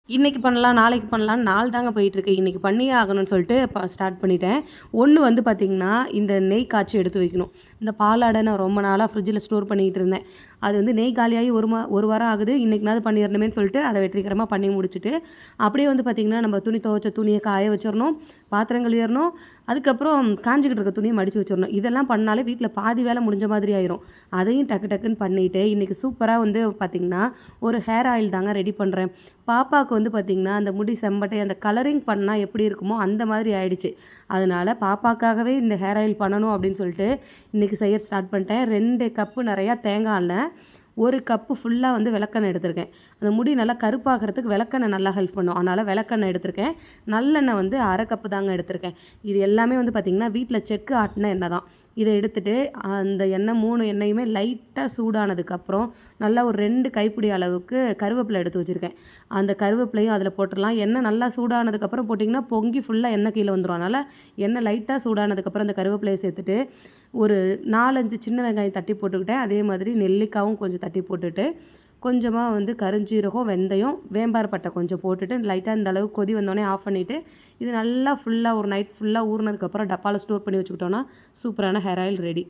இன்னைக்கு பண்ணலாம், நாளைக்கு பண்ணலான்னு நாள் தாங்க போயிட்டுருக்கு. இன்னைக்கு பண்ணியே ஆகணும்னு சொல்லிட்டு ஸ்டார்ட் பண்ணிட்டேன். ஒண்ணு வந்து பார்த்தீங்கன்னா, இந்த நெய் காய்ச்சி எடுத்து வைக்கணும். இந்த பாலாடை நான் ரொம்ப நாளா ஃப்ரிட்ஜில ஸ்டோர் பண்ணிக்கிட்டு இருந்தேன். அது வந்து நெய் காலியாகி 1 வாரம் ஆகுது. இன்னைக்குனாவது பண்ணிறணுமேன்னு சொல்லிட்டு அத வெற்றிகரமா பண்ணி முடிச்சுட்டு, அப்படியே வந்து பார்த்தீங்கன்னா, நம்ம துணி துவைச்ச துணிய காய வச்சிரணும், பாத்திரம் கழுவிறணும், அதுக்கப்புறம் காஞ்சுக்கிட்டு இருக்க துணிய மடிச்சு வச்சிரணும். இதெல்லாம் பண்ணாலே வீட்ல பாதி வேலை முடிஞ்ச மாதிரி ஆயிரும். அதையும் டக்கு டக்குன்னு பண்ணிட்டு, இன்னைக்கு சூப்பரா வந்து பார்த்தீங்கன்னா, ஒரு ஹேர் ஆயில் தாங்க ரெடி பண்றேன். பாப்பாவுக்கு வந்து பார்த்திங்கன்னா, அந்த முடி செம்பட்டை அந்த கலரிங் பண்ணா எப்படி இருக்குமோ அந்த மாதிரி ஆயிடுச்சு. அதனால பாப்பாக்காகவே இந்த ஹேர் ஆயில் பண்ணணும் அப்படின்னு சொல்லிட்டு, இன்றைக்கி செய்ய ஸ்டார்ட் பண்ணிட்டேன். 2 கப்பு நிறையா தேங்காய் எண்ணெய், 1 கப்பு ஃபுல்லாக வந்து விளக்கெண்ணெய் எடுத்திருக்கேன். அந்த முடி நல்லா கருப்பாகிறதுக்கு விளக்கெண்ணெய் நல்லா ஹெல்ப் பண்ணும். அதனால் விளக்கெண்ணெய் எடுத்திருக்கேன். நல்லெண்ணெய் வந்து 1/2 கப்பு தாங்க எடுத்திருக்கேன். இது எல்லாமே வந்து பார்த்திங்கன்னா, வீட்டில் செக்கு ஆட்டின எண்ணெய் தான். இதை எடுத்துட்டு அந்த எண்ணெய் 3 எண்ணெயுமே லைட்டாக சூடானதுக்கப்புறம் நல்லா ஒரு 2 கைப்பிடி அளவுக்கு கருவேப்பிலை எடுத்து வச்சுருக்கேன். அந்த கருவேப்பிலையும் அதில் போட்டுடலாம். எண்ணெய் நல்லா சூடானதுக்கப்புறம் போட்டிங்கன்னா பொங்கி ஃபுல்லாக எண்ணெய் கீழே வந்துடும். அதனால் எண்ணெய் லைட்டாக சூடானதுக்கப்புறம் அந்த கருவேப்பிலையை சேர்த்துட்டு ஒரு 4, 5 சின்ன வெங்காயம் தட்டி போட்டுக்கிட்டேன். அதே மாதிரி நெல்லிக்காவும் கொஞ்சம் தட்டி போட்டுட்டு, கொஞ்சமாக வந்து கருஞ்சீரகம், வெந்தயம், வேம்பார் பட்டை கொஞ்சம் போட்டுட்டு லைட்டாக இந்த அளவுக்கு கொதி வந்தோடனே ஆஃப் பண்ணிவிட்டு, இது நல்லா ஃபுல்லாக ஒரு நைட் ஃபுல்லாக ஊறினதுக்கப்புறம் டப்பாவில் ஸ்டோர் பண்ணி வச்சுக்கிட்டோன்னா சூப்பரான ஹேர் ஆயில் ரெடி.